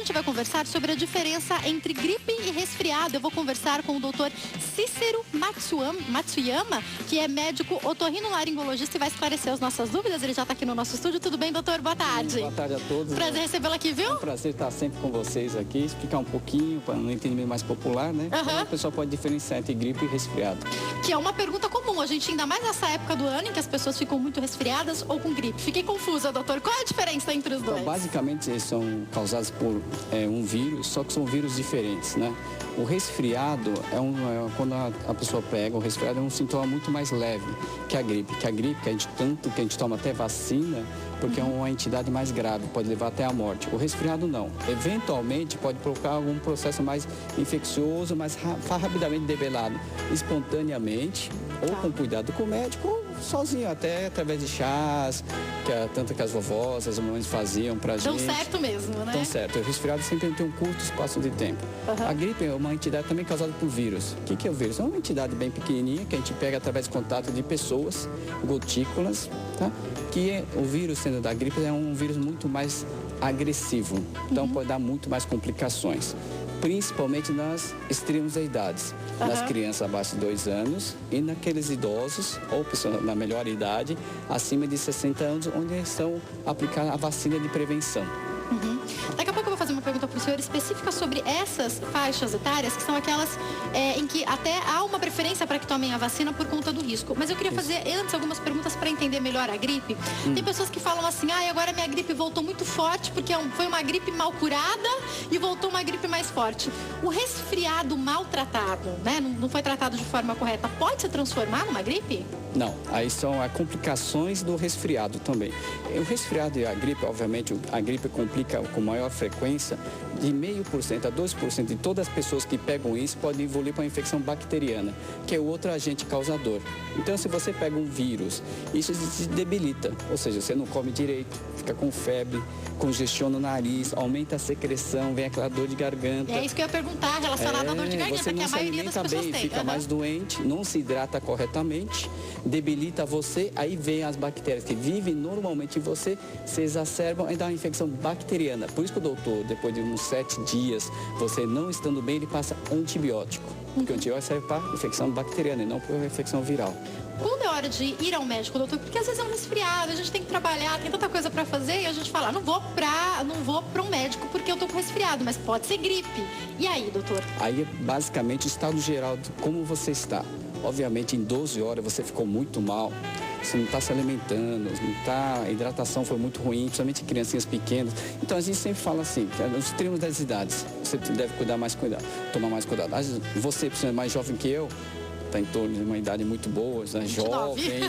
gente vai conversar sobre a diferença entre gripe e resfriado. Eu vou conversar com o doutor Cícero Matsuyama, que é médico otorrinolaringologista e vai esclarecer as nossas dúvidas. Ele já está aqui no nosso estúdio. Tudo bem, doutor? Boa tarde. Boa tarde a todos. Prazer recebê-lo aqui, viu? É um prazer estar sempre com vocês aqui, explicar um pouquinho, para um entendimento mais popular, né? Então, a pessoa pode diferenciar entre gripe e resfriado. Que é uma pergunta comum, a gente ainda mais nessa época do ano em que as pessoas ficam muito resfriadas ou com gripe. Fiquei confusa, doutor. Qual é a diferença entre os dois? Então, basicamente, eles são causados por um vírus, só que são vírus diferentes, né? O resfriado quando a pessoa pega, o resfriado é um sintoma muito mais leve que a gripe. Que a gripe, que a gente toma até vacina, porque é uma entidade mais grave, pode levar até a morte. O resfriado não. Eventualmente pode provocar algum processo mais infeccioso, mas rapidamente debelado, espontaneamente, ou com cuidado com o médico, ou sozinho, até através de chás, tanto que as vovós, as mamães faziam pra gente. Dão certo mesmo, né? Dão certo. O resfriado sempre tem um curto espaço de tempo. A gripe é uma entidade também causada por vírus. O que é o vírus? É uma entidade bem pequenininha que a gente pega através de contato de pessoas, gotículas, tá? O vírus, sendo da gripe, é um vírus muito mais agressivo. Então pode dar muito mais complicações, principalmente nas extremos da idade, nas crianças abaixo de 2 anos e naqueles idosos ou pessoas na melhor idade, acima de 60 anos, onde estão aplicando a vacina de prevenção. Daqui a pouco eu vou fazer uma pergunta para o senhor específica sobre essas faixas etárias, que são aquelas em que até há uma preferência para que tomem a vacina por conta do risco. Mas eu queria fazer antes algumas perguntas para entender melhor a gripe. Tem pessoas que falam assim, agora minha gripe voltou muito forte porque foi uma gripe mal curada e voltou uma gripe mais forte. O resfriado maltratado, né, não foi tratado de forma correta, pode se transformar numa gripe? Não, aí são as complicações do resfriado também. O resfriado e a gripe, obviamente, a gripe complica com maior frequência, de 0,5% a 2% de todas as pessoas que pegam isso podem evoluir para uma infecção bacteriana, que é outro agente causador. Então, se você pega um vírus, isso se debilita, ou seja, você não come direito, fica com febre, congestiona o nariz, aumenta a secreção, vem aquela dor de garganta. É isso que eu ia perguntar, relacionado à dor de garganta, que a maioria das pessoas tem. Fica mais doente, não se hidrata corretamente, debilita você, aí vem as bactérias que vivem normalmente em você, se exacerbam e dá uma infecção bacteriana. Por isso que o doutor, depois de uns 7 dias, você não estando bem, ele passa antibiótico. Porque o antibiótico serve para infecção bacteriana e não para infecção viral. Quando é hora de ir ao médico, doutor, porque às vezes é um resfriado, a gente tem que trabalhar, tem tanta coisa para fazer e a gente fala, não vou para um médico porque eu tô com resfriado, mas pode ser gripe. E aí, doutor? Aí é basicamente o estado geral de como você está. Obviamente, em 12 horas você ficou muito mal, você não está se alimentando, a hidratação foi muito ruim, principalmente em criancinhas pequenas. Então, a gente sempre fala assim, nos extremos das idades, você deve tomar mais cuidado. Você, por exemplo, mais jovem que eu, está em torno de uma idade muito boa, né? Jovem,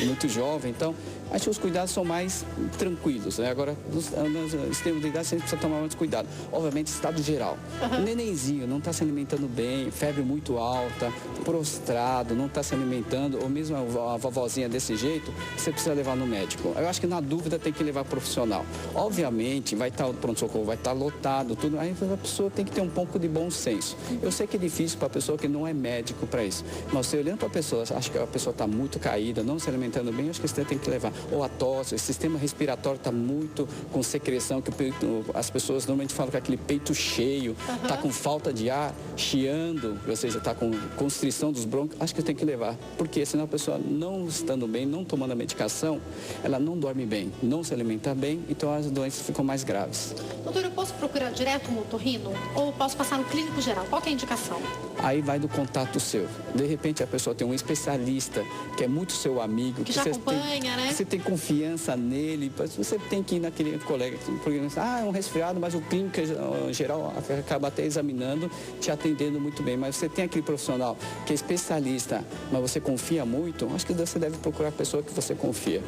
muito jovem, então acho que os cuidados são mais tranquilos, né? Agora, nos extremos de idade, você precisa tomar mais cuidado. Obviamente, estado geral. O nenenzinho não está se alimentando bem, febre muito alta, prostrado, não está se alimentando, ou mesmo a vovozinha desse jeito, você precisa levar no médico. Eu acho que na dúvida tem que levar profissional. Obviamente, vai estar o pronto-socorro, vai estar lotado, tudo, aí a pessoa tem que ter um pouco de bom senso. Eu sei que é difícil para a pessoa que não é médico para isso, mas você olhando para a pessoa, acho que a pessoa está muito caída, não se alimentando bem, acho que você tem que levar. Ou a tosse, o sistema respiratório está muito com secreção, que as pessoas normalmente falam que aquele peito cheio, está com falta de ar, chiando, ou seja, está com constrição dos brônquios, acho que tem que levar. Porque senão a pessoa não estando bem, não tomando a medicação, ela não dorme bem, não se alimenta bem, então as doenças ficam mais graves. Doutor, eu posso procurar direto um otorrino ou posso passar no clínico geral? Qual que é a indicação? Aí vai do contato seu. De repente a pessoa tem um especialista que é muito seu amigo. Que já acompanha, né? Você tem confiança nele. Você tem que ir naquele colega. É um resfriado, mas o clínico geral acaba até examinando, te atendendo muito bem. Mas você tem aquele profissional que é especialista, mas você confia muito, acho que você deve procurar a pessoa que você confia.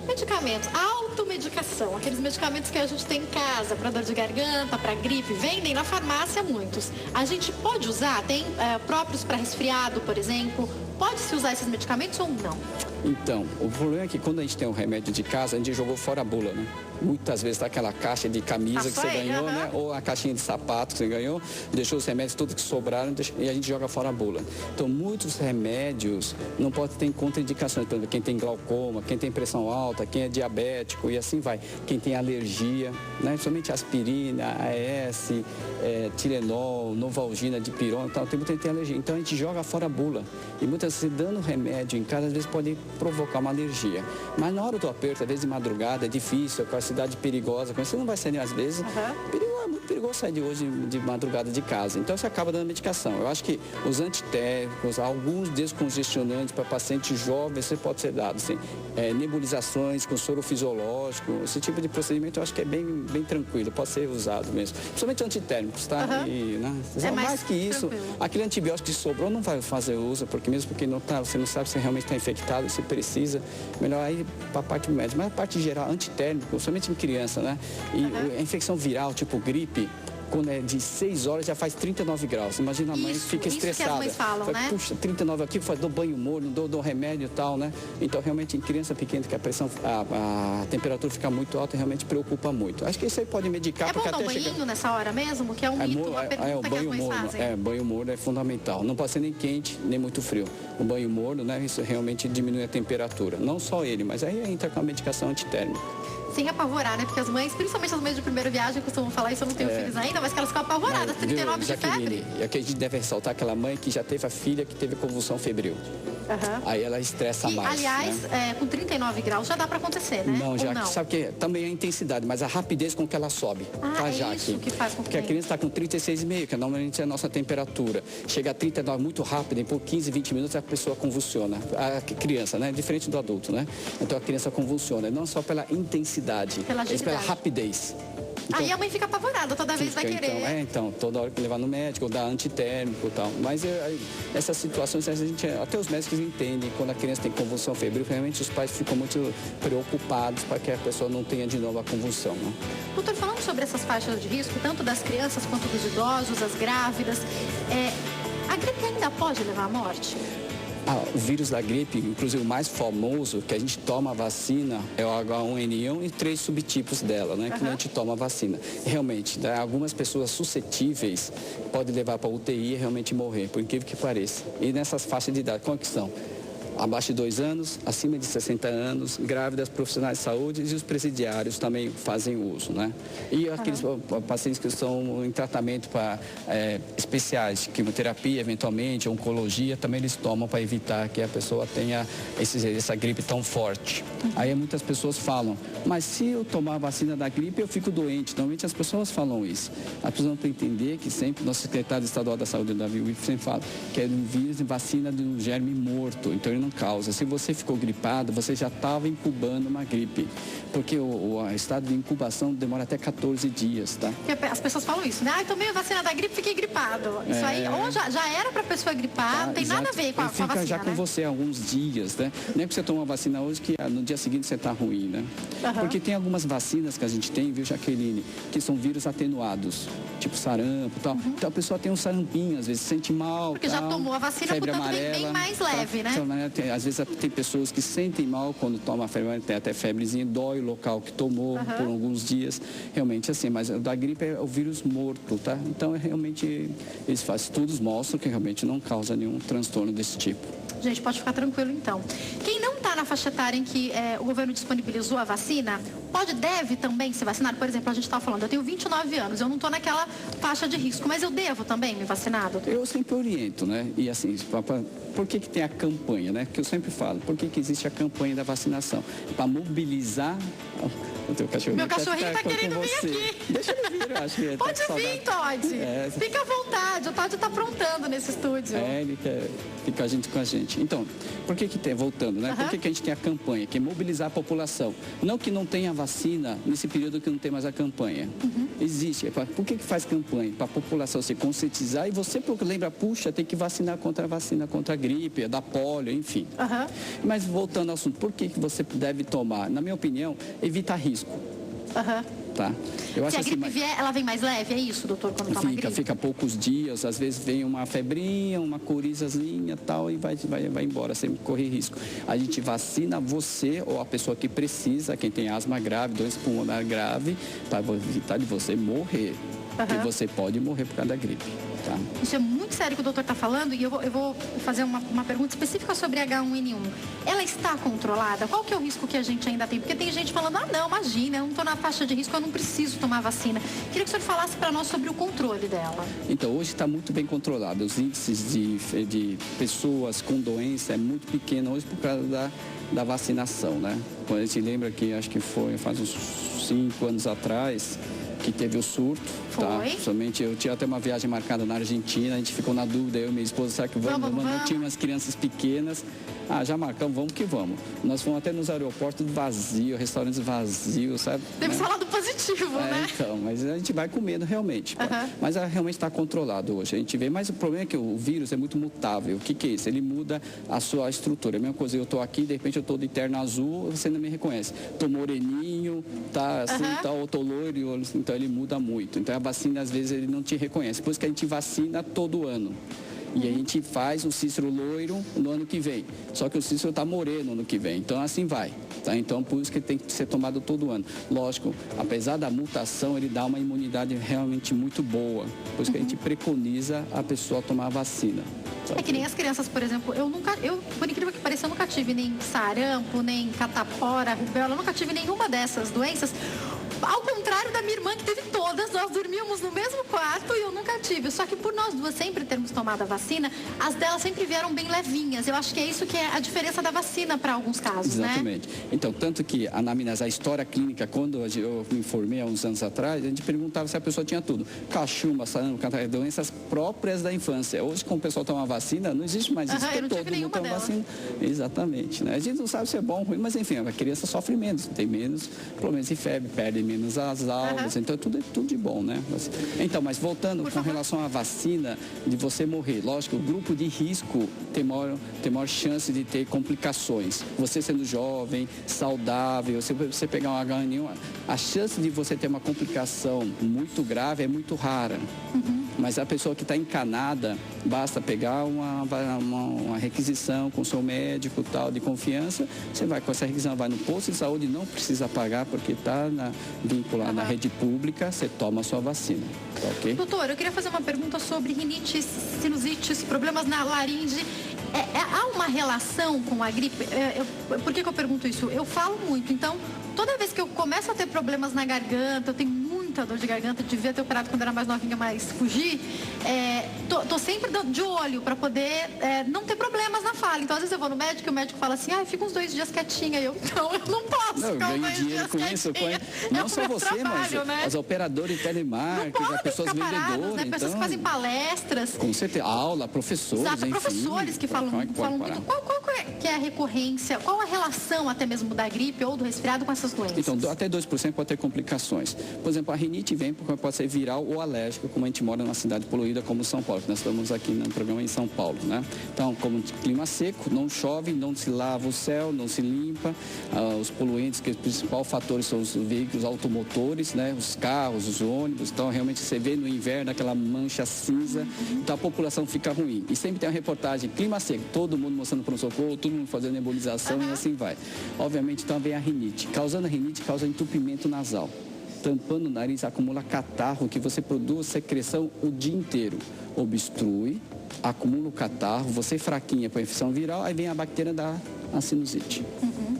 Medicamentos, automedicação, aqueles medicamentos que a gente tem em casa para dor de garganta, para gripe, vendem na farmácia muitos. A gente pode usar? Tem próprios para resfriado, por exemplo? Pode-se usar esses medicamentos ou não? Então, o problema é que quando a gente tem um remédio de casa, a gente jogou fora a bula, né? Muitas vezes tá aquela caixa de camisa que você ganhou, né? Ou a caixinha de sapato que você ganhou, deixou os remédios todos que sobraram e a gente joga fora a bula. Então, muitos remédios não podem ter contraindicações. Por exemplo, quem tem glaucoma, quem tem pressão alta, quem é diabético e assim vai. Quem tem alergia, né? Somente aspirina, AS, Tilenol, Novalgina, Dipirona, tal, tem muita gente que tem alergia. Então, a gente joga fora a bula. E muitas vezes, dando remédio em casa, às vezes pode provocar uma alergia. Mas na hora do aperto, às vezes de madrugada, é difícil, com a cidade perigosa, você não vai sair às vezes. É muito perigoso sair de hoje de madrugada de casa. Então você acaba dando medicação. Eu acho que os antitérmicos, alguns descongestionantes para pacientes jovens, você pode ser dado. Assim, nebulizações com soro fisiológico, esse tipo de procedimento eu acho que é bem tranquilo, pode ser usado mesmo. Principalmente antitérmicos, tá? E, né? Mais que isso, tranquilo. Aquele antibiótico que sobrou não vai fazer uso, porque mesmo porque não tá, você não sabe se realmente está infectado, se precisa, melhor aí para a parte médica. Mas a parte geral, antitérmico, somente em criança, né? E a infecção viral, tipo gripe, quando é de 6 horas já faz 39 graus. Imagina a mãe fica estressada. Isso que as mães falam, fala, né? Puxa, 39 aqui, dou banho morno, dou remédio e tal, né? Então, realmente, em criança pequena, que a pressão, a temperatura fica muito alta, realmente preocupa muito. Acho que isso aí pode medicar. É bom dar um banhinho nessa hora mesmo? Que é um mito, uma pergunta que as mães fazem. Banho morno é fundamental. Não pode ser nem quente, nem muito frio. O banho morno, né? Isso realmente diminui a temperatura. Não só ele, mas aí entra com a medicação antitérmica. Sem apavorar, né? Porque as mães, principalmente as mães de primeira viagem, costumam falar isso, eu não tenho filhos ainda, mas que elas ficam apavoradas, 39 de febre. E aqui a gente deve ressaltar aquela mãe que já teve a filha que teve convulsão febril. Aí ela estressa mais. Aliás, né? Com 39 graus já dá para acontecer, né? Não, já sabe que também é a intensidade, mas a rapidez com que ela sobe. Isso que faz com que... Porque a criança está com 36,5, que normalmente é a nossa temperatura. Chega a 39 muito rápido, e por 15, 20 minutos a pessoa convulsiona. A criança, né? Diferente do adulto, né? Então a criança convulsiona, não só pela intensidade, mas pela rapidez. Então, aí a mãe fica apavorada, toda vez vai querer. Então, toda hora que levar no médico, ou dar antitérmico e tal. Mas essas situações, até os médicos entendem, quando a criança tem convulsão febril, realmente os pais ficam muito preocupados para que a pessoa não tenha de novo a convulsão. Né? Doutor, falando sobre essas faixas de risco, tanto das crianças quanto dos idosos, as grávidas, a gripe ainda pode levar à morte? O vírus da gripe, inclusive o mais famoso, que a gente toma a vacina, é o H1N1 e 3 subtipos dela, né? Que a gente toma a vacina. Realmente, algumas pessoas suscetíveis podem levar para a UTI e realmente morrer, por incrível que pareça. E nessas faixas de idade, qual que são? Abaixo de 2 anos, acima de 60 anos, grávidas, profissionais de saúde e os presidiários também fazem uso, né? E aqueles pacientes que estão em tratamento para especiais, quimioterapia, eventualmente, oncologia, também eles tomam para evitar que a pessoa tenha essa gripe tão forte. Aí muitas pessoas falam, mas se eu tomar a vacina da gripe, eu fico doente. Normalmente as pessoas falam isso. As pessoas têm que entender que sempre, nosso secretário estadual da saúde, Davi Wiff, sempre fala que é um vírus de vacina de um germe morto, então ele não causa. Se você ficou gripado, você já estava incubando uma gripe. Porque o estado de incubação demora até 14 dias, tá? Porque as pessoas falam isso, né? Tomei a vacina da gripe, fiquei gripado. Isso aí, ou já era para a pessoa gripar, não tem nada a ver com a vacina, fica já com você alguns dias, né? Não é que você toma a vacina hoje que no dia seguinte você está ruim, né? Porque tem algumas vacinas que a gente tem, viu, Jaqueline, que são vírus atenuados, tipo sarampo e tal. Então a pessoa tem um sarampinho, às vezes se sente mal. Porque já tomou a vacina, febre portanto, amarela, bem mais leve, né? Às vezes tem pessoas que sentem mal quando tomam a febre, tem até febrezinha, dói o local que tomou por alguns dias, realmente assim, mas da gripe é o vírus morto, tá? Então realmente eles fazem estudos, mostram que realmente não causa nenhum transtorno desse tipo. Gente, pode ficar tranquilo então. Quem não está na faixa etária em que o governo disponibilizou a vacina, deve também se vacinar? Por exemplo, a gente estava falando, eu tenho 29 anos, eu não estou naquela faixa de risco, mas eu devo também me vacinar, doutor? Eu sempre oriento, né? E assim, por que tem a campanha, né? Que eu sempre falo, por que existe a campanha da vacinação? Para mobilizar... Meu cachorrinho está querendo vir aqui. Deixa ele vir, eu acho que pode vir, Todd. Fica à vontade, o Todd está aprontando nesse estúdio. Ele quer ficar com a gente. Então, por que tem, voltando, né? Por que a gente tem a campanha? Que é mobilizar a população. Não que não tenha vacina nesse período que não tem mais a campanha. Existe. Por que faz campanha? Para a população se conscientizar e você lembra, puxa, tem que vacinar contra a gripe, da polio, enfim. Mas voltando ao assunto, por que você deve tomar? Na minha opinião, evitar risco. Tá? Eu acho Se a gripe assim, vier, ela vem mais leve, é isso, doutor, quando toma gripe? fica poucos dias, às vezes vem uma febrinha, uma corizazinha tal, e vai embora, sem correr risco. A gente vacina você ou a pessoa que precisa, quem tem asma grave, doença pulmonar grave, para evitar de você morrer. Porque você pode morrer por causa da gripe. Tá? Isso é muito sério que o doutor está falando, e eu vou fazer uma pergunta específica sobre H1N1. Ela está controlada? Qual que é o risco que a gente ainda tem? Porque tem gente falando, não, imagina, eu não estou na faixa de risco, eu não preciso tomar vacina. Queria que o senhor falasse para nós sobre o controle dela. Então, hoje está muito bem controlado. Os índices de pessoas com doença é muito pequeno hoje por causa da vacinação, né? Quando a gente lembra que, acho que faz uns 5 anos atrás, que teve o surto, tá? Somente eu tinha até uma viagem marcada na Argentina, a gente ficou na dúvida, eu e minha esposa, será que vamos? Não tinha umas crianças pequenas, já marcamos, vamos que vamos. Nós fomos até nos aeroportos vazios, restaurantes vazios, sabe? Temos falado positivo, né? Então, mas a gente vai com medo realmente, mas realmente está controlado hoje, a gente vê, mas o problema é que o vírus é muito mutável. O que é isso? Ele muda a sua estrutura, a mesma coisa, eu estou aqui, de repente eu estou de terno azul, você não me reconhece, estou moreninho, tá assim, eu estou loiro, então ele muda muito. Então a vacina às vezes ele não te reconhece. Por isso que a gente vacina todo ano. E a gente faz o Cícero loiro no ano que vem. Só que o Cícero está moreno no ano que vem. Então assim vai. Tá? Então por isso que ele tem que ser tomado todo ano. Lógico, apesar da mutação, ele dá uma imunidade realmente muito boa. Por isso que a gente preconiza a pessoa tomar a vacina. É que nem as crianças, por exemplo, eu, por incrível que pareça, eu nunca tive nem sarampo, nem catapora, rubéola, eu nunca tive nenhuma dessas doenças. Ao contrário da minha irmã, que teve todas, nós dormíamos no mesmo quarto e eu nunca tive. Só que por nós duas sempre termos tomado a vacina, as delas sempre vieram bem levinhas. Eu acho que é isso que é a diferença da vacina para alguns casos, Exatamente. Né? Então, tanto que a anamnese, a história clínica, quando eu me informei há uns anos atrás, a gente perguntava se a pessoa tinha tudo. Cachumba, sarampo, doenças próprias da infância. Hoje, como o pessoal toma vacina, não existe mais isso. Eu não tive nenhuma toma vacina. Exatamente. Né? A gente não sabe se é bom ou ruim, mas enfim, a criança sofre menos, tem menos problemas de febre, perde menos as aulas, então é tudo de bom, né? Então, mas voltando com relação à vacina, de você morrer, lógico, o grupo de risco tem maior chance de ter complicações. Você sendo jovem, saudável, se você pegar um H1N1, a chance de você ter uma complicação muito grave é muito rara. Mas a pessoa que está encanada, basta pegar uma requisição com o seu médico tal, de confiança, você vai com essa requisição, vai no posto de saúde, não precisa pagar porque está vinculado na rede pública, você toma a sua vacina. Tá, ok? Doutor, eu queria fazer uma pergunta sobre rinite, sinusites, problemas na laringe. Há uma relação com a gripe? Por que eu pergunto isso? Eu falo muito, então toda vez que eu começo a ter problemas na garganta, eu tenho muita dor de garganta, devia ter operado quando era mais novinha, mas fugir, tô sempre de olho para poder não ter problemas na fala. Então às vezes eu vou no médico e o médico fala assim, fica uns 2 dias quietinha, eu não posso. Não, eu ganho dinheiro com isso, não só você, trabalho, mas os operadores de telemarketing, as pessoas vendedoras, né? Pessoas que fazem palestras. Com certeza, aula, professores, Exato, enfim, professores que falam muito. Qual que é a recorrência, qual a relação até mesmo da gripe ou do resfriado com essas doenças? Então, até 2% pode ter complicações. Por exemplo, a rinite vem porque pode ser viral ou alérgica, como a gente mora numa cidade poluída como São Paulo, que nós estamos aqui no programa em São Paulo, né? Então, como clima seco, não chove, não se lava o céu, não se limpa, os poluentes, que o principal fator são os veículos automotores, né? Os carros, os ônibus, então realmente você vê no inverno aquela mancha cinza, então a população fica ruim. E sempre tem uma reportagem, clima seco, todo mundo mostrando pronto-socorro, todo mundo fazendo nebulização e assim vai. Obviamente, então vem a rinite. Causando a rinite, causa entupimento nasal. Tampando o nariz, acumula catarro, que você produz secreção o dia inteiro. Obstrui, acumula o catarro, você fraquinha para a infecção viral, aí vem a bactéria da sinusite.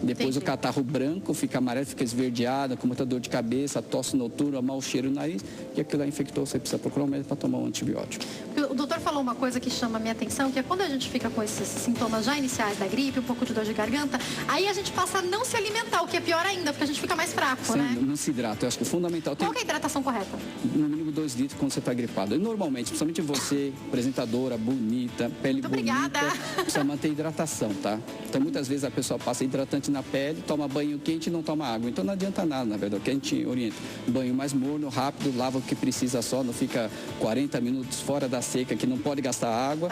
Depois o catarro branco fica amarelo, fica esverdeado, com muita dor de cabeça, tosse noturna, mau cheiro no nariz, e aquilo lá infectou, você precisa procurar um médico para tomar um antibiótico. O doutor falou uma coisa que chama a minha atenção, que é quando a gente fica com esses sintomas já iniciais da gripe, um pouco de dor de garganta, aí a gente passa a não se alimentar, o que é pior ainda, porque a gente fica mais fraco, né? Não se hidrata, eu acho que o fundamental... Qual que é a hidratação correta? No mínimo 2 litros quando você está gripado. E normalmente, principalmente você, apresentadora, bonita, pele bonita, precisa manter hidratação, tá? Então muitas vezes a pessoa passa hidratante na na pele, toma banho quente e não toma água. Então não adianta nada, na verdade, o que a gente orienta. Banho mais morno, rápido, lava o que precisa só, não fica 40 minutos fora da seca, que não pode gastar água.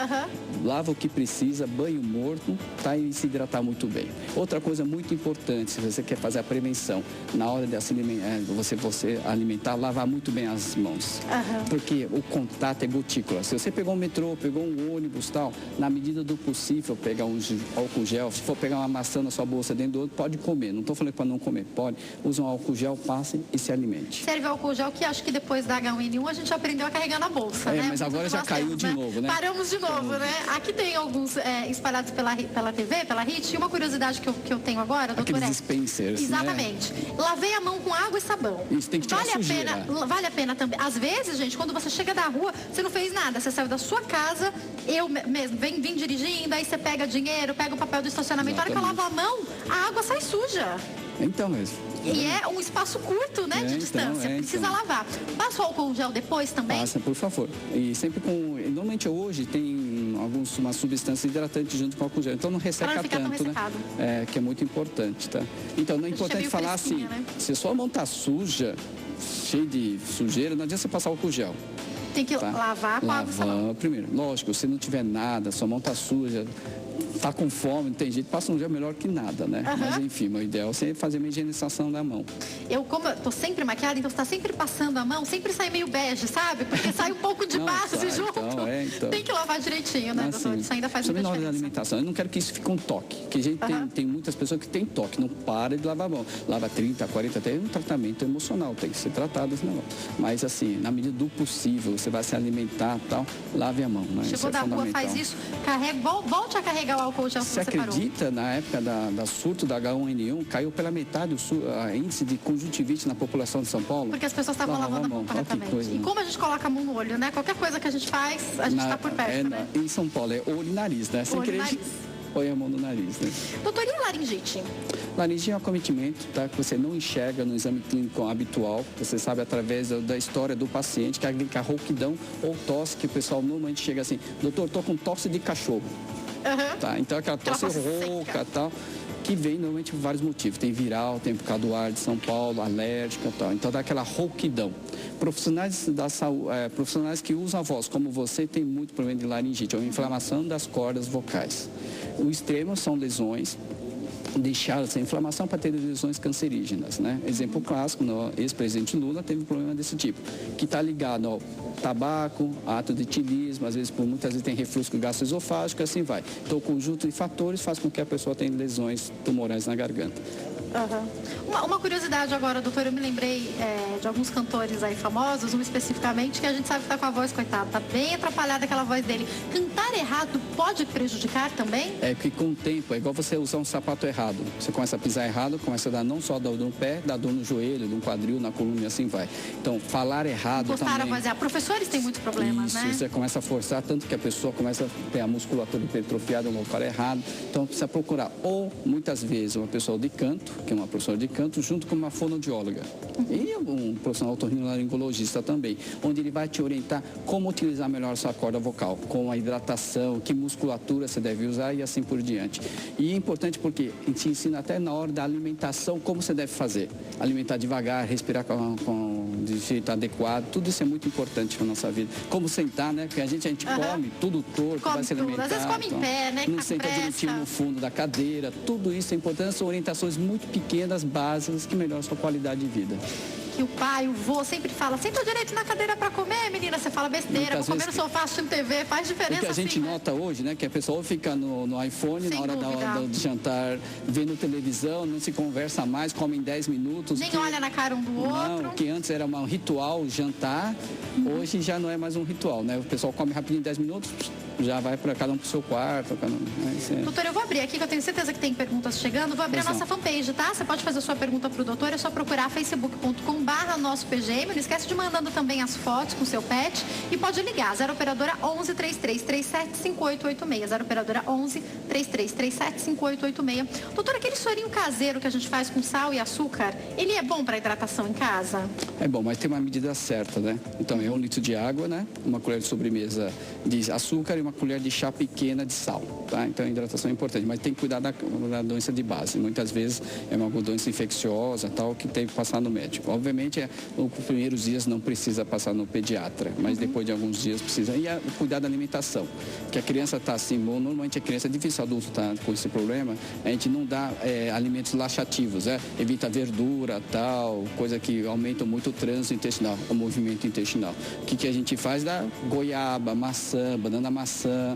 Lava o que precisa, banho morno, tá? E se hidratar muito bem. Outra coisa muito importante, se você quer fazer a prevenção, na hora de você alimentar, lavar muito bem as mãos. Porque o contato é gotícula. Se você pegou um metrô, pegou um ônibus, tal, na medida do possível, pegar um álcool gel, se for pegar uma maçã na sua bolsa dentro do outro, pode comer. Não estou falando para não comer, pode. Usa um álcool gel, passe e se alimente. Serve álcool gel que acho que depois da H1N1 a gente aprendeu a carregar na bolsa, né? Mas agora já caiu de novo, né? Paramos de novo, né? Aqui tem alguns espalhados pela TV, pela HIT. E uma curiosidade que eu tenho agora, doutor, aqueles dispensers, exatamente. Né? Lavei a mão com água e sabão. Isso tem que tirar sujeira. Vale a pena também. Às vezes, gente, quando você chega da rua, você não fez nada. Você saiu da sua casa, eu mesmo, vim dirigindo, aí você pega dinheiro, pega o papel do estacionamento. Exatamente. A hora que eu lavo a mão, a água sai suja. Então mesmo. E é um espaço curto, né, de distância. Precisa lavar. Passa o álcool gel depois também? Passa, por favor. E sempre com... Normalmente hoje tem uma substância hidratante junto com o álcool gel. Então não resseca tanto, né? Que é muito importante, tá? Então não é importante falar assim, né? Se a sua mão tá suja, cheia de sujeira, não adianta você passar álcool gel. Tem que lavar com água e sabão. Primeiro, lógico, se não tiver nada, sua mão tá suja, tá com fome, não tem jeito, passa um gel melhor que nada, né? Mas enfim, o ideal é você fazer uma higienização da mão. Como eu tô sempre maquiada, então você tá sempre passando a mão, sempre sai meio bege, sabe? Porque sai um pouco de base junto. Então. Tem que lavar direitinho, né, doutor? Isso ainda faz muita diferença. Na hora da alimentação, eu não quero que isso fique um toque. Porque a gente tem muitas pessoas que têm toque, não para de lavar a mão. Lava 30, 40, até um tratamento emocional, tem que ser tratado esse negócio. Mas assim, na medida do possível, você vai se alimentar e tal, lave a mão, né? Chegou da rua, faz isso, volte a carregar o álcool gel que você acredita, na época da surto da H1N1, caiu pela metade o índice de conjuntivite na população de São Paulo? Porque as pessoas estavam lavando a mão corretamente. E como a gente coloca a mão no olho, né? Qualquer coisa que a gente faz, a gente está por perto, né? Em São Paulo, é olho e nariz, né? Sem querer, põe a mão no nariz, né? Doutor, e a laringite? Laringite é um acometimento, tá? Que você não enxerga no exame clínico habitual. Você sabe através da história do paciente, que é a rouquidão ou tosse, que o pessoal normalmente chega assim, doutor, tô com tosse de cachorro. Tá? Então aquela tosse rouca e tal, que vem normalmente por vários motivos. Tem viral, tem por causa do ar de São Paulo, alérgica e tal. Então dá aquela rouquidão. Profissionais da saúde, profissionais que usam a voz, como você, tem muito problema de laringite, ou inflamação das cordas vocais. O extremo são lesões, deixar essa inflamação para ter lesões cancerígenas, né? Exemplo clássico, o ex-presidente Lula teve um problema desse tipo, que está ligado ao tabaco, ato de etilismo, às vezes muitas vezes tem refluxo gastroesofágico, assim vai. Então o conjunto de fatores faz com que a pessoa tenha lesões tumorais na garganta. Uma curiosidade agora, doutor, eu me lembrei de alguns cantores aí famosos, um especificamente, que a gente sabe que tá com a voz, coitada, tá bem atrapalhada aquela voz dele. Cantar errado pode prejudicar também? É que com o tempo, é igual você usar um sapato errado. Você começa a pisar errado, começa a dar não só dor no pé, dá dor no joelho, no quadril, na coluna e assim vai. Então, falar errado Gostar também... a voz, professores têm muitos problemas, isso, né? Você começa a forçar, tanto que a pessoa começa a ter a musculatura hipertrofiada no local errado. Então, precisa procurar, ou muitas vezes, uma pessoa de canto, que é uma professora de canto, junto com uma fonoaudióloga. E um profissional otorrinolaringologista também, onde ele vai te orientar como utilizar melhor a sua corda vocal, com a hidratação, que musculatura você deve usar e assim por diante. E é importante porque a gente ensina até na hora da alimentação como você deve fazer. Alimentar devagar, respirar de jeito adequado, tudo isso é muito importante na nossa vida. Como sentar, né? Porque a gente come tudo torto, vai se alimentar. Às vezes come em pé, né? Não senta direitinho no fundo da cadeira, tudo isso é importante, são orientações muito pequenas, básicas, que melhoram a sua qualidade de vida. Que o pai, o vô sempre fala, senta direito na cadeira para comer, menina, você fala besteira, vou comer no sofá assistindo TV, faz diferença. O que a gente nota hoje, né, que a pessoa fica no iPhone na hora de jantar, vendo televisão, não se conversa mais, come em 10 minutos. Nem olha na cara um do outro. Não, que antes era um ritual jantar, hoje já não é mais um ritual, né? O pessoal come rapidinho em 10 minutos, já vai para cada um pro seu quarto. Doutor, eu vou abrir aqui, que eu tenho certeza que tem perguntas chegando, vou abrir a nossa fanpage, tá? Você pode fazer a sua pergunta pro doutor, é só procurar facebook.com nosso PGM. Não esquece de mandando também as fotos com seu pet e pode ligar, 0 operadora 11 3337 5886, 0 operadora 11 3337 5886. Doutora, aquele sorinho caseiro que a gente faz com sal e açúcar, ele é bom para hidratação em casa? É bom, mas tem uma medida certa, né? Então é 1 litro de água, né? Uma colher de sobremesa de açúcar e uma colher de chá pequena de sal, tá? Então a hidratação é importante, mas tem que cuidar da doença de base. Muitas vezes é uma doença infecciosa, tal, que tem que passar no médico. Obviamente, nos primeiros dias não precisa passar no pediatra, mas depois de alguns dias precisa. E cuidar da alimentação, que a criança está assim, normalmente a criança é difícil, adulto tá com esse problema, a gente não dá alimentos laxativos, evita verdura, tal, coisa que aumenta muito o trânsito intestinal, o movimento intestinal. O que a gente faz? Dá goiaba, maçã, banana maçã.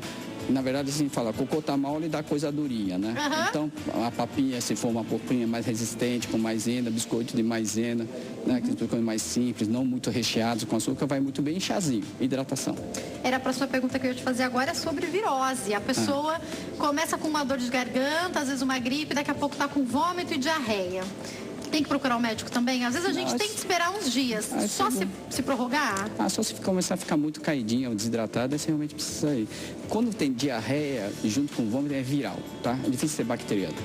Na verdade, assim, fala, cocô tá mal, ele dá coisa durinha, né? Então, a papinha, se for uma papinha mais resistente, com maisena, biscoito de maisena, né? Aqueles biscoitos mais simples, não muito recheados com açúcar, vai muito bem. Chazinho, hidratação. Era para sua pergunta que eu ia te fazer agora, é sobre virose. A pessoa começa com uma dor de garganta, às vezes uma gripe, daqui a pouco tá com vômito e diarreia. Tem que procurar o médico também? Às vezes a gente tem que esperar uns dias. Só se prorrogar? Só se começar a ficar muito caidinha ou desidratada, você realmente precisa ir. Quando tem diarreia, junto com vômito, é viral, tá? É difícil ser bacteriano.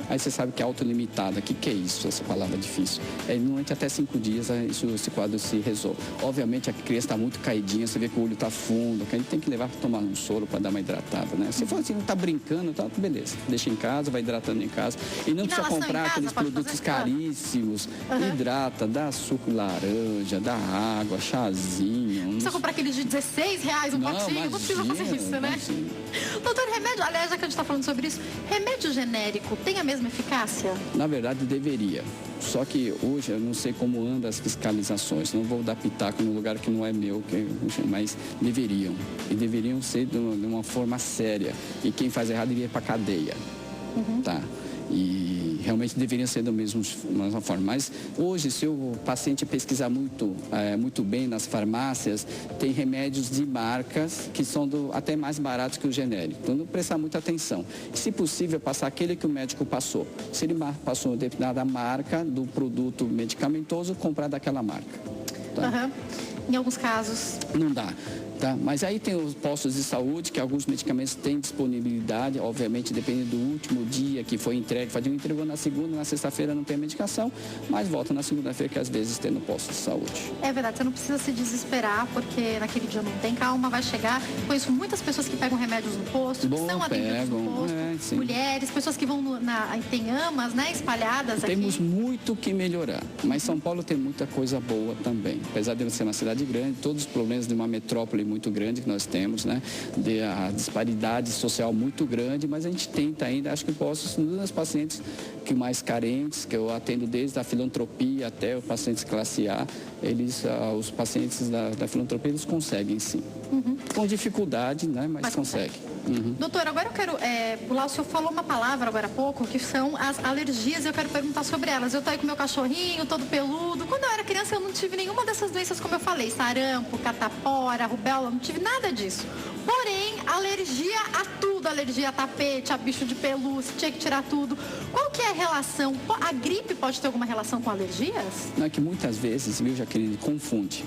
Aí você sabe que é autolimitada. O que é isso, essa palavra difícil? Normalmente até 5 dias esse quadro se resolve. Obviamente a criança está muito caidinha, você vê que o olho está fundo, que a gente tem que levar para tomar um soro para dar uma hidratada, né? Se for assim, não está brincando, tá, beleza. Deixa em casa, vai hidratando em casa. E não precisa comprar aqueles produtos caríssimos. Hidrata, dá suco laranja, dá água, chazinho. Não precisa comprar aqueles de R$16 um potinho, não precisa fazer isso, né? Doutor, remédio, aliás, já que a gente está falando sobre isso, remédio genérico tem a mesma eficácia? Na verdade, deveria. Só que hoje eu não sei como andam as fiscalizações. Não vou dar pitaco num lugar que não é meu, mas deveriam. E deveriam ser de uma forma séria. E quem faz errado deveria ir para cadeia. Tá? E realmente deveriam ser da mesma forma. Mas hoje, se o paciente pesquisar muito bem nas farmácias, tem remédios de marcas que são até mais baratos que o genérico. Então, não prestar muita atenção. Se possível, passar aquele que o médico passou. Se ele passou determinada marca do produto medicamentoso, comprar daquela marca. Tá? Em alguns casos. Não dá. Tá? Mas aí tem os postos de saúde, que alguns medicamentos têm disponibilidade, obviamente dependendo do último dia que foi entregue. Entregou na segunda, na sexta-feira não tem medicação, mas volta na segunda-feira, que às vezes tem no posto de saúde. É verdade, você não precisa se desesperar, porque naquele dia não tem, calma, vai chegar. Conheço muitas pessoas que pegam remédios no posto, que são atendidas no posto, mulheres, pessoas que vão tem amas, né, espalhadas aqui. Temos muito que melhorar, mas São Paulo tem muita coisa boa também. Apesar de ser uma cidade grande, todos os problemas de uma metrópole muito grande que nós temos, né? A disparidade social muito grande, mas a gente tenta ainda, acho que posso, dos pacientes que mais carentes, que eu atendo desde a filantropia até os pacientes classe A, os pacientes da filantropia, eles conseguem sim. Com dificuldade, né? Mas conseguem. Doutor, agora eu quero pular, o senhor falou uma palavra agora há pouco, que são as alergias, e eu quero perguntar sobre elas. Eu tô aí com meu cachorrinho, todo peludo. Quando eu era criança, eu não tive nenhuma dessas doenças, como eu falei, sarampo, catapora, rubéola, não tive nada disso. Porém, alergia a tudo, alergia a tapete, a bicho de pelúcia, tinha que tirar tudo. Qual que é a relação? A gripe pode ter alguma relação com alergias? Não, é que muitas vezes, viu, Jaqueline, confunde.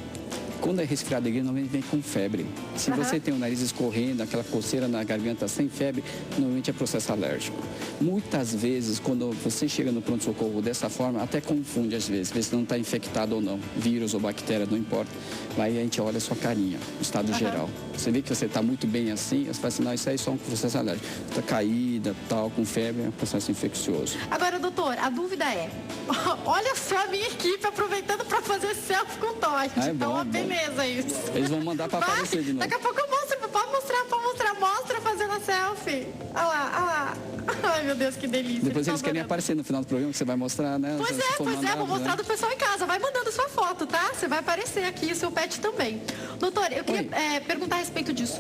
Quando é resfriado de gripe, normalmente vem com febre. Se você tem o nariz escorrendo, aquela coceira na garganta sem febre, normalmente é processo alérgico. Muitas vezes, quando você chega no pronto-socorro dessa forma, até confunde às vezes, vê se não está infectado ou não, vírus ou bactéria, não importa. Aí a gente olha a sua carinha, o estado geral. Você vê que você está muito bem assim, você fala assim, não, isso aí é só um processo alérgico. Está caída, tal, com febre, é um processo infeccioso. Agora, doutor, a dúvida é, olha só a minha equipe aproveitando para fazer selfie com Todd. Então, beleza isso. Eles vão mandar para aparecer de novo. Daqui a pouco eu mostro, pode mostrar, mostra fazendo a selfie. Olha lá. Ai, meu Deus, que delícia. Depois eles querem aparecer no final do programa, que você vai mostrar, né? Pois é, vou mostrar do pessoal em casa. Vai mandando sua foto, tá? Você vai aparecer aqui, o seu pet também. Doutor, eu queria perguntar a respeito disso.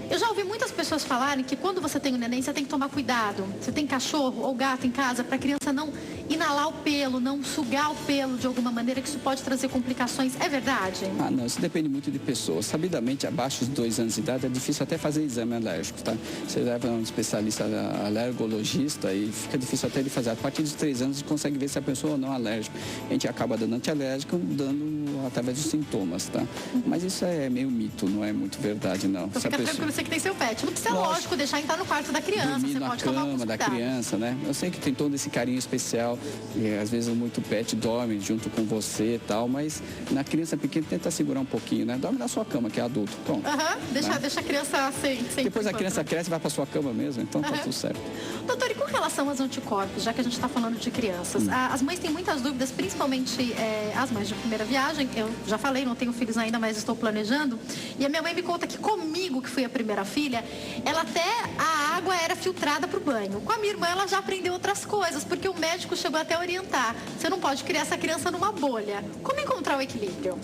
Eu já ouvi muitas pessoas falarem que quando você tem um neném, você tem que tomar cuidado. Você tem cachorro ou gato em casa, para a criança não inalar o pelo, não sugar o pelo de alguma maneira, que isso pode trazer complicações. É verdade? Não, isso depende muito de pessoas. Sabidamente, abaixo de 2 anos de idade, é difícil até fazer exame alérgico, tá? Você leva um especialista alergologista, dentista e fica difícil até ele fazer. A partir dos 3 anos, a gente consegue ver se a pessoa não é alérgica. A gente acaba dando antialérgico, dando através dos sintomas, tá? Mas isso é meio mito, não é muito verdade, não. Então fica tranquilo, você que tem seu pet. Não precisa, lógico, deixar entrar no quarto da criança. Dormir você na pode tomar cama da criança, né? Eu sei que tem todo esse carinho especial e às vezes muito pet dorme junto com você e tal, mas na criança pequena tenta segurar um pouquinho, né? Dorme na sua cama, que é adulto. Pronto. Deixa a criança sem Depois a criança cresce e vai para sua cama mesmo, então tá tudo certo. Doutor, e com relação aos anticorpos, já que a gente está falando de crianças, as mães têm muitas dúvidas, principalmente as mães de primeira viagem. Eu já falei, não tenho filhos ainda, mas estou planejando. E a minha mãe me conta que comigo, que fui a primeira filha, ela até a água era filtrada para o banho. Com a minha irmã, ela já aprendeu outras coisas, porque o médico chegou até a orientar. Você não pode criar essa criança numa bolha. Como encontrar o equilíbrio?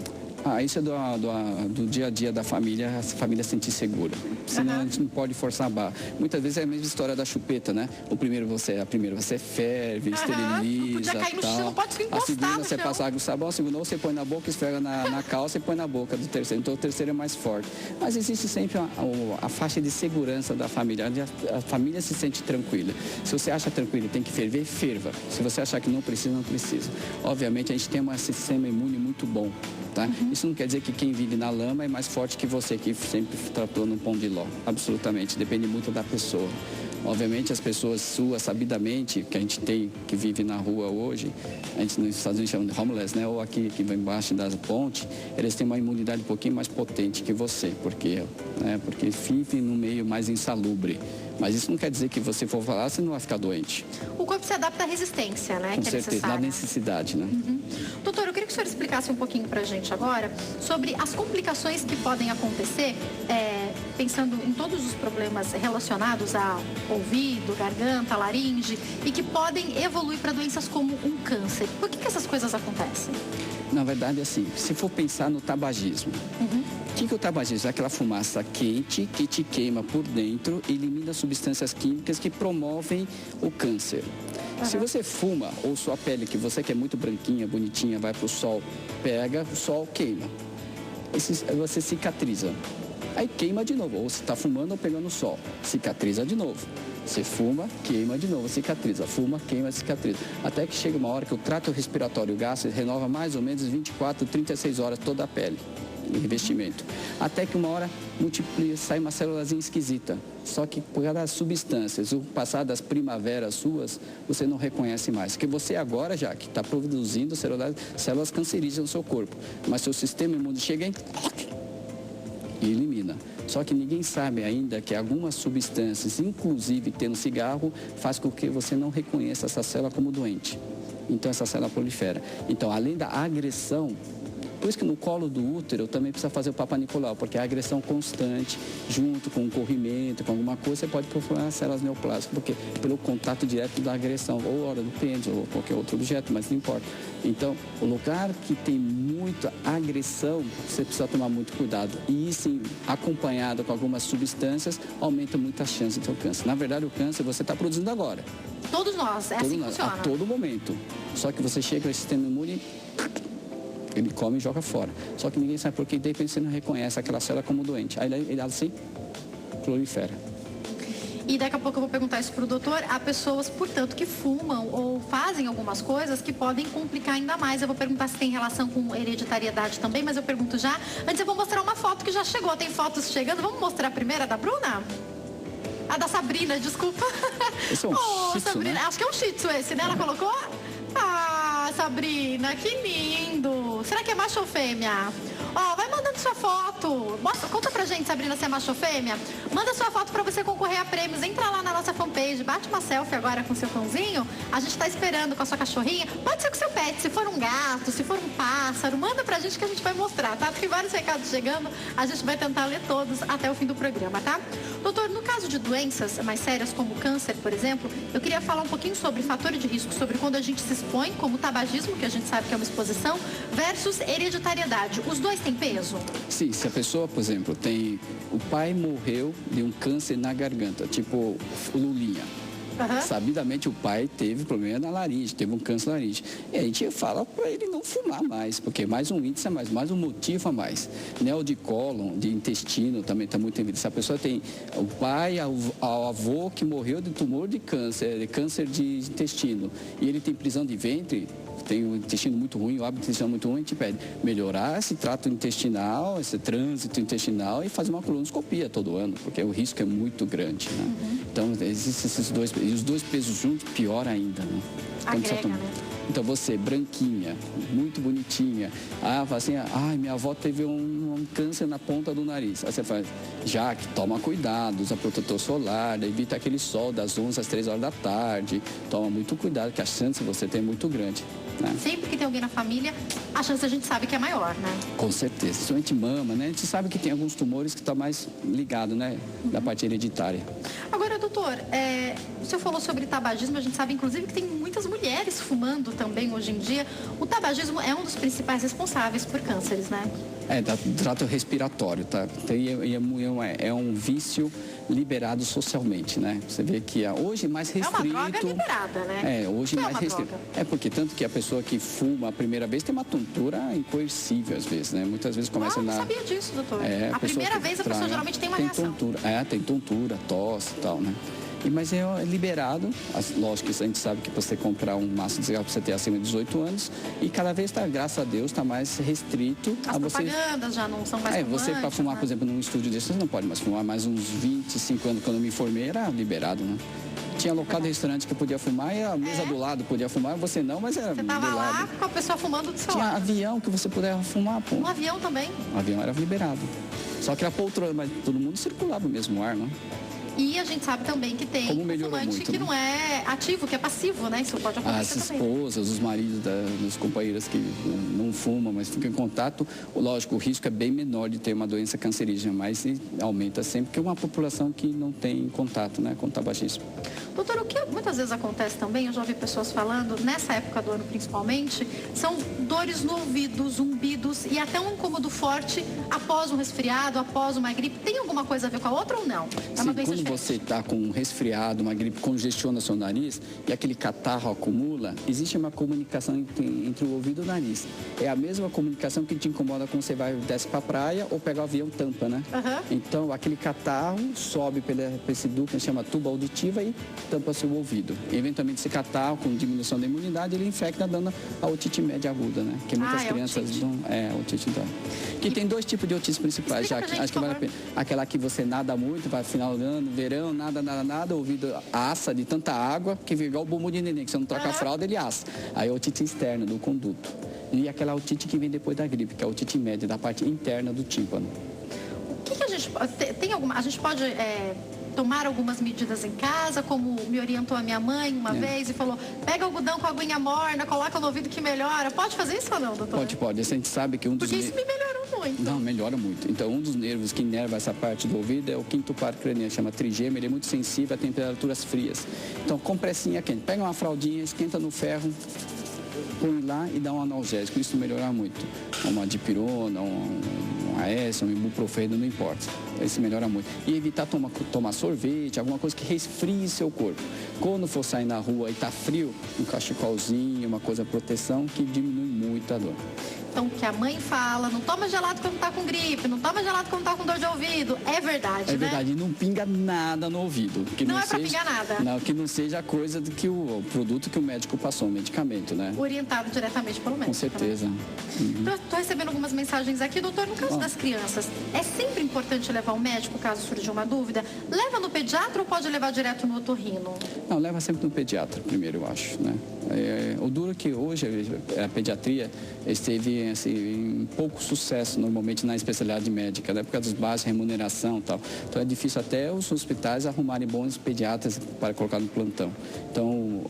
Isso é do dia a dia da família, a família se sentir segura. Senão a gente não pode forçar a barra. Muitas vezes é a mesma história da chupeta, né? A primeira você ferve, esteriliza, não podia cair no chão, não pode se encostar. A segunda você passa água e sabão, a segunda você põe na boca, esfrega na calça e põe na boca do terceiro. Então o terceiro é mais forte. Mas existe sempre a faixa de segurança da família, onde a família se sente tranquila. Se você acha tranquilo, tem que ferver, ferva. Se você achar que não precisa, não precisa. Obviamente a gente tem um sistema imune muito bom, tá? Isso não quer dizer que quem vive na lama é mais forte que você que sempre tratou no pão de ló. Absolutamente. Depende muito da pessoa. Obviamente, as pessoas suas, sabidamente, que a gente tem, que vive na rua hoje, a gente nos Estados Unidos chama de homeless, né? Ou aqui que vai embaixo das pontes, eles têm uma imunidade um pouquinho mais potente que você. Porque vivem num meio mais insalubre. Mas isso não quer dizer que você for falar, você não vai ficar doente. O corpo se adapta à resistência, né? Com certeza, na necessidade, né? Doutor, eu queria que o senhor explicasse um pouquinho pra gente agora sobre as complicações que podem acontecer, pensando em todos os problemas relacionados a ouvido, garganta, laringe, e que podem evoluir para doenças como um câncer. Por que essas coisas acontecem? Na verdade, assim, se for pensar no tabagismo, o que é o tabagismo? É aquela fumaça quente que te queima por dentro e elimina substâncias químicas que promovem o câncer. Se você fuma, ou sua pele, que você que é muito branquinha, bonitinha, vai para o sol, pega, o sol queima. Você cicatriza. Aí queima de novo, ou você está fumando ou pegando o sol, cicatriza de novo. Você fuma, queima de novo, cicatriza. Fuma, queima, cicatriza. Até que chega uma hora que o trato respiratório, o gás, renova mais ou menos 24, 36 horas toda a pele, o revestimento. Até que uma hora multiplica, sai uma célulazinha esquisita. Só que por causa das substâncias, o passar das primaveras suas, você não reconhece mais. Porque você agora já que está produzindo células cancerígenas no seu corpo. Mas seu sistema imune chega e elimina. Só que ninguém sabe ainda que algumas substâncias, inclusive tendo cigarro, faz com que você não reconheça essa célula como doente. Então essa célula prolifera. Então, além da agressão, por isso que no colo do útero também precisa fazer o Papa Nicolau, porque a agressão constante, junto com o corrimento, com alguma coisa, você pode proliferar células neoplásicas, porque pelo contato direto da agressão, ou hora do pênis, ou qualquer outro objeto, mas não importa. Então, o lugar que tem muita agressão, você precisa tomar muito cuidado. E isso, acompanhado com algumas substâncias, aumenta muito a chance de ter o câncer. Na verdade, o câncer você está produzindo agora. Todos nós, é assim que funciona. A todo momento. Só que você chega no sistema imune, ele come e joga fora. Só que ninguém sabe por que, de repente, você não reconhece aquela célula como doente. Aí ela se prolifera. E daqui a pouco eu vou perguntar isso para o doutor. Há pessoas, portanto, que fumam ou fazem algumas coisas que podem complicar ainda mais. Eu vou perguntar se tem relação com hereditariedade também, mas eu pergunto já. Antes eu vou mostrar uma foto que já chegou. Tem fotos chegando. Vamos mostrar a primeira da Bruna? A da Sabrina, desculpa. Esse é um shih tzu, Sabrina, né? Acho que é um shih tzu esse, né? Ela colocou? Ah, Sabrina, que lindo. Será que é macho ou fêmea? Ó, vai mandando sua foto. Conta pra gente, Sabrina, se é macho ou fêmea. Manda sua foto pra você concorrer a prêmios. Entra lá na nossa fanpage, bate uma selfie agora com seu cãozinho. A gente tá esperando com a sua cachorrinha. Pode ser com seu pet, se for um gato, se for um pássaro. Manda pra gente que a gente vai mostrar, tá? Tem vários recados chegando. A gente vai tentar ler todos até o fim do programa, tá? Doutor, no caso de doenças mais sérias, como câncer, por exemplo, eu queria falar um pouquinho sobre fatores de risco, sobre quando a gente se expõe, como o tabagismo, que a gente sabe que é uma exposição, versus hereditariedade. Os dois têm peso? Sim, se a pessoa, por exemplo, o pai morreu de um câncer na garganta, tipo o Lulinha. Sabidamente o pai teve problema na laringe, teve um câncer na laringe. E a gente fala para ele não fumar mais, porque mais um índice a mais um motivo a mais. Neo de cólon, de intestino também está muito evidente. Se a pessoa tem o pai, o avô que morreu de tumor de câncer de intestino, e ele tem prisão de ventre, tem o intestino muito ruim, o hábito intestinal muito ruim, a gente pede melhorar esse trato intestinal, esse trânsito intestinal e fazer uma colonoscopia todo ano, porque o risco é muito grande, né? Então, existem esses dois, e os dois pesos juntos, pior ainda, né? Agrega, né? Então, você, branquinha, muito bonitinha, fala assim, minha avó teve um câncer na ponta do nariz. Aí você faz, Jaque, toma cuidado, usa protetor solar, evita aquele sol das 11 às 3 horas da tarde, toma muito cuidado, que a chance de você ter é muito grande. Né? Sempre que tem alguém na família, a chance a gente sabe que é maior, né? Com certeza. Principalmente mama, né? A gente sabe que tem alguns tumores que estão mais ligados, né? Da parte hereditária. Agora, doutor, o senhor falou sobre tabagismo, a gente sabe, inclusive, que tem muitas mulheres fumando também hoje em dia. O tabagismo é um dos principais responsáveis por cânceres, né? Trato respiratório, tá? É um vício liberado socialmente, né? Você vê que hoje mais restrito... É uma droga liberada, né? Hoje mais restrito. Porque tanto que a pessoa que fuma a primeira vez tem uma tontura incoercível, às vezes, né? Muitas vezes começa Eu não sabia disso, doutor. A primeira vez a pessoa geralmente tem uma reação. Tem tontura, tosse e tal, né? Mas é liberado, lógico que a gente sabe que para você comprar um maço de cigarro, você ter acima de 18 anos, e cada vez está, graças a Deus, está mais restrito. As propagandas já não são mais você para fumar, por exemplo, num estúdio desse, você não pode mais fumar. Mais uns 25 anos, quando eu me formei, era liberado, né? Tinha local de restaurante que podia fumar, e a mesa do lado podia fumar, você não, mas era do lado. Você estava lá com a pessoa fumando do seu lado. Tinha avião que você podia fumar, pô. Um avião também? O avião era liberado. Só que era poltrona, mas todo mundo circulava o mesmo ar, né? E a gente sabe também que tem fumante muito, que não é ativo, que é passivo, né? Isso pode acontecer também. As esposas, os maridos das companheiras que não fumam, mas ficam em contato, lógico, o risco é bem menor de ter uma doença cancerígena, mas aumenta sempre, porque é uma população que não tem contato, né, com o tabagismo. Doutor, o que muitas vezes acontece também, eu já ouvi pessoas falando, nessa época do ano principalmente, são dores no ouvido, zumbidos e até um incômodo forte após um resfriado, após uma gripe. Tem alguma coisa a ver com a outra ou não? É uma doença diferente. Você está com um resfriado, uma gripe, congestiona seu nariz e aquele catarro acumula, existe uma comunicação entre o ouvido e o nariz. É a mesma comunicação que te incomoda quando você desce para a praia ou pega o avião, tampa, né? Então, aquele catarro sobe para esse duto que chama tuba auditiva e tampa seu ouvido. E, eventualmente, esse catarro, com diminuição da imunidade, ele infecta dando a otite média aguda, né? Que muitas crianças dão. Otite então. Que tem dois tipos de otite principais, já que acho que vale a pena. Aquela que você nada muito, vai final do ano, verão, nada, o ouvido assa de tanta água, que fica igual o bumbum de neném, que você não troca a fralda, ele assa. Aí a otite externa do conduto. E aquela otite que vem depois da gripe, que é a otite média, da parte interna do tímpano. O que a gente a gente pode tomar algumas medidas em casa, como me orientou a minha mãe uma vez e falou, pega algodão com aguinha morna, coloca no ouvido que melhora. Pode fazer isso ou não, doutor? Pode. A gente sabe que Porque isso me melhorou muito. Não, melhora muito. Então, um dos nervos que inerva essa parte do ouvido é o quinto par craniano, chama trigêmeo, ele é muito sensível a temperaturas frias. Então, compressinha quente. Pega uma fraldinha, esquenta no ferro, põe lá e dá um analgésico. Isso melhora muito. Uma dipirona, um AS, um ibuprofeno, não importa. Isso melhora muito. E evitar tomar sorvete, alguma coisa que resfrie seu corpo. Quando for sair na rua e tá frio, um cachecolzinho, uma coisa proteção que diminui muito a dor. Então, o que a mãe fala, não toma gelado quando tá com gripe, não toma gelado quando tá com dor de ouvido, é verdade, né? É verdade, e não pinga nada no ouvido. Que não é pra pingar nada. Não, que não seja a coisa do que o produto que o médico passou, o medicamento, né? Orientado diretamente pelo médico. Com certeza. Né? Então, tô recebendo algumas mensagens aqui, doutor, no caso das crianças, é sempre importante levar ao médico caso surja uma dúvida? Leva no pediatra ou pode levar direto no otorrino? Não, leva sempre no pediatra primeiro, eu acho, né? O duro é que hoje a pediatria esteve assim, em pouco sucesso normalmente na especialidade médica, né? Por causa dos baixos, remuneração e tal. Então é difícil até os hospitais arrumarem bons pediatras para colocar no plantão. Então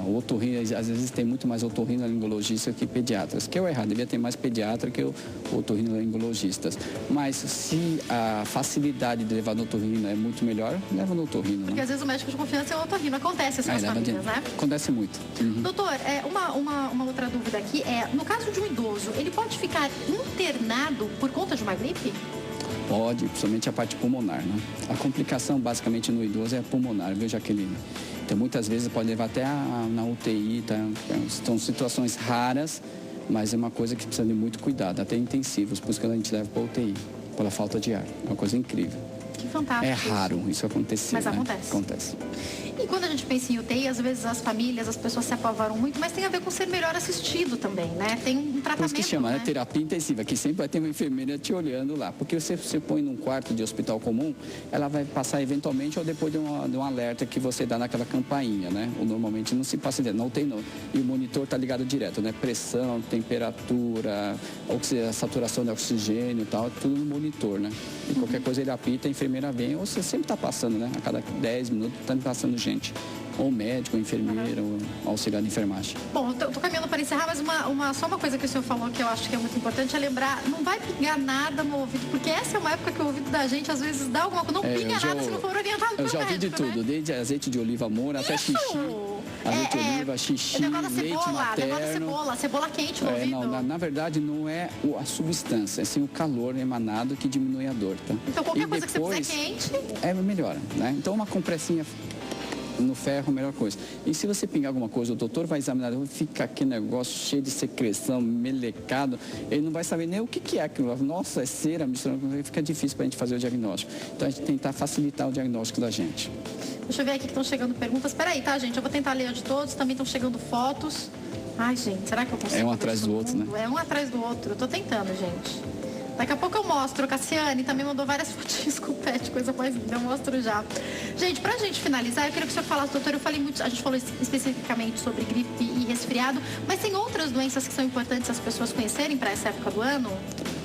o otorrino, às vezes tem muito mais otorrinolaringologista que pediatras, que é o errado, devia ter mais pediatra que o otorrinolaringologistas. Mas se a facilidade de levar no otorrino é muito melhor, leva no otorrino. Porque às vezes o médico de confiança é o otorrino, acontece assim nas famílias, né? Acontece muito. Doutor, uma outra dúvida aqui no caso de um idoso, ele pode ficar internado por conta de uma gripe? Pode, principalmente a parte pulmonar, né? A complicação basicamente no idoso é a pulmonar, viu, Jaqueline? Então, muitas vezes pode levar até na UTI, tá? São situações raras, mas é uma coisa que precisa de muito cuidado, até intensivos, por isso que a gente leva para a UTI, pela falta de ar. É uma coisa incrível. Que fantástico. É raro isso acontecer. Mas acontece. Acontece. E quando a gente pensa em UTI, às vezes as famílias, as pessoas se apavoram muito, mas tem a ver com ser melhor assistido também, né? Tem um tratamento, por isso que chama, né? Terapia intensiva, que sempre vai ter uma enfermeira te olhando lá. Porque você põe num quarto de hospital comum, ela vai passar eventualmente ou depois de um alerta que você dá naquela campainha, né? Ou normalmente não se passa direto, não tem não. E o monitor tá ligado direto, né? Pressão, temperatura, saturação de oxigênio e tal, tudo no monitor, né? E qualquer coisa ele apita, a enfermeira vem, ou você sempre tá passando, né? A cada 10 minutos tá passando gente. Ou médico, ou enfermeira, ou auxiliar de enfermagem. Bom, eu tô caminhando para encerrar, mas só uma coisa que o senhor falou que eu acho que é muito importante é lembrar, não vai pingar nada no ouvido, porque essa é uma época que o ouvido da gente às vezes dá alguma coisa, não pinga nada se não for orientado pelo médico. Eu já vi de tudo, desde azeite de oliva moura até xixi. Azeite de oliva, xixi, leite materno. Cebola quente no ouvido. Não, na verdade não é a substância, é sim o calor emanado que diminui a dor, tá? Então qualquer coisa que você fizer quente... melhora, né? Então uma compressinha no ferro, a melhor coisa. E se você pingar alguma coisa, o doutor vai examinar, fica aquele negócio cheio de secreção, melecado, ele não vai saber nem o que é aquilo. Nossa, é cera, misturando, fica difícil para a gente fazer o diagnóstico. Então a gente tentar facilitar o diagnóstico da gente. Deixa eu ver aqui que estão chegando perguntas. Espera aí, tá, gente? Eu vou tentar ler a de todos, também estão chegando fotos. Ai, gente, será que eu consigo? É um atrás do outro, né? É um atrás do outro. Eu tô tentando, gente. Daqui a pouco eu mostro. Cassiane também mandou várias fotinhas com o pet, coisa mais linda. Eu mostro já. Gente, pra gente finalizar, eu queria que o senhor falasse, doutor, a gente falou especificamente sobre gripe e resfriado, mas tem outras doenças que são importantes as pessoas conhecerem para essa época do ano?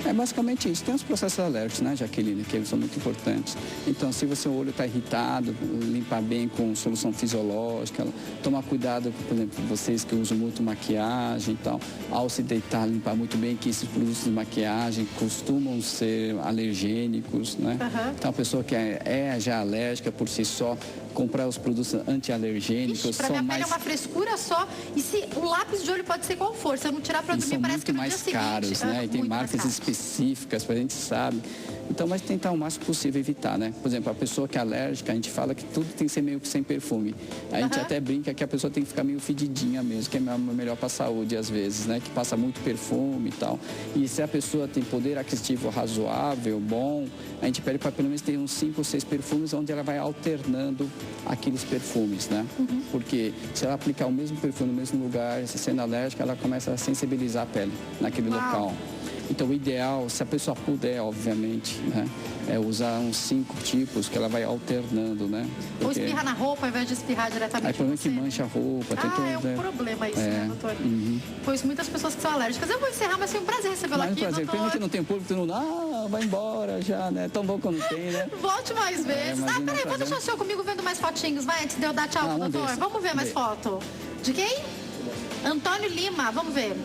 É basicamente isso. Tem os processos alérgicos, né, Jaqueline, que eles são muito importantes. Então, se o seu olho está irritado, limpar bem com solução fisiológica, tomar cuidado, por exemplo, vocês que usam muito maquiagem e tal, ao se deitar, limpar muito bem, que esses produtos de maquiagem costumam ser alergênicos, né? Uhum. Então, a pessoa que é já alérgica por si só, comprar os produtos anti-alergênicos para minha pele é uma frescura só. E se o lápis de olho pode ser qual for, se eu não tirar para dormir, parece que no dia seguinte... são muito mais caros, né? E tem marcas específicas, a gente sabe. Então, mas tentar o máximo possível evitar, né? Por exemplo, a pessoa que é alérgica, a gente fala que tudo tem que ser meio que sem perfume. A gente até brinca que a pessoa tem que ficar meio fedidinha mesmo, que é melhor para a saúde às vezes, né? Que passa muito perfume e tal. E se a pessoa tem poder aquisitivo razoável, bom, a gente pede para pelo menos ter uns 5 ou 6 perfumes onde ela vai alternando aqueles perfumes, né? Porque se ela aplicar o mesmo perfume no mesmo lugar, se sendo alérgica, ela começa a sensibilizar a pele naquele local. Então, o ideal, se a pessoa puder, obviamente, né, é usar uns 5 tipos que ela vai alternando, né? Ou espirrar na roupa ao invés de espirrar diretamente. Aí, provavelmente mancha a roupa. É um problema isso, né, doutor? Pois muitas pessoas que são alérgicas. Eu vou encerrar, mas foi um prazer recebê-lo aqui, prazer. doutor. Pena que não tem público, todo mundo, vai embora já, né? Tão bom quando tem, né? Volte mais vezes. Peraí, vou deixar o senhor comigo vendo mais fotinhos, vai, antes de eu dar tchau pro doutor. Vamos ver mais foto. De quem? Antônio Lima, vamos ver.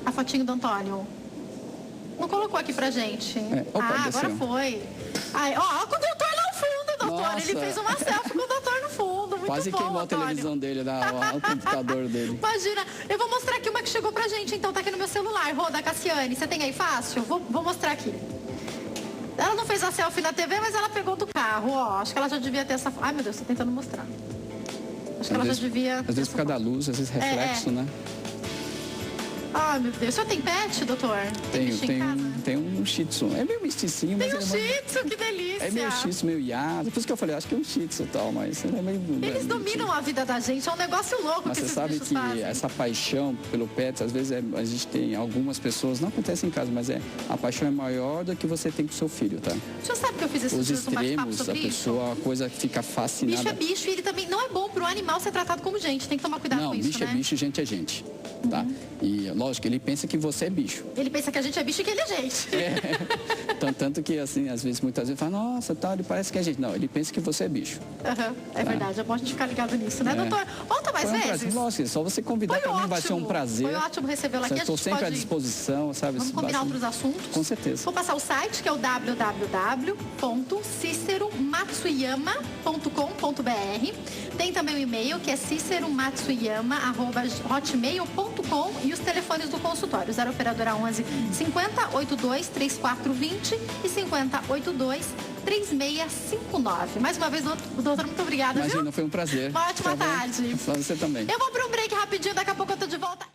A fotinho do Antônio. Não colocou aqui pra gente. Agora foi. Ó, com o doutor lá no fundo, doutor. Nossa. Ele fez uma selfie com o doutor no fundo. Muito quase bom, queimou Antônio. A televisão dele, o computador dele. Imagina. Eu vou mostrar aqui uma que chegou pra gente, então. Tá aqui no meu celular. Rô, da Cassiane. Você tem aí fácil? Vou mostrar aqui. Ela não fez a selfie na TV, mas ela pegou do carro. Ó, acho que ela já devia ter essa... Ai, meu Deus, tô tentando mostrar. Acho que ela já devia... Às vezes por causa da luz, às vezes reflexo, né? Ai, meu Deus. O senhor tem pet, doutor? Tem um shih tzu. É meio mesticinho, mas... Tem um shih tzu, que delícia. É meio shih tzu, meio iado. Por isso que eu falei, acho que é um shih tzu e tal, mas é meio... Eles dominam a vida da gente, é um negócio louco mas que esses bichos fazem. Mas você sabe que essa paixão pelo pet, às vezes a gente tem algumas pessoas, não acontece em casa, mas a paixão é maior do que você tem com o seu filho, tá? O senhor sabe que eu fiz esses dias um bate-papo sobre isso? Os extremos, a coisa fica fascinada. Bicho é bicho e ele também não é bom pro animal ser tratado como gente, tem que tomar cuidado com isso, bicho é bicho, gente é gente, tá? E, lógico, ele pensa que você é bicho. Ele pensa que a gente é bicho e que ele é gente. Tanto que, assim, às vezes, muitas vezes, fala, nossa, tal, ele parece que é gente. Não, ele pensa que você é bicho. É verdade, é bom a gente ficar ligado nisso, né, doutor? Volta mais vezes. Lógico, só você convidar para mim vai ser um prazer. Foi ótimo recebê-lo aqui. Estou sempre à disposição, sabe? Vamos combinar outros assuntos? Com certeza. Vou passar o site, que é o www.ciceromatsuyama.com.br. Tem também o e-mail, que é ciceromatsuyama@hotmail.com e os telefones do consultório, 0 operadora 11 50 82 34 20 e 50 82 3659. Mais uma vez, doutor, muito obrigada, Imagina, viu? foi um prazer. Uma ótima tarde. Pra você também. Eu vou para um break rapidinho, daqui a pouco eu tô de volta.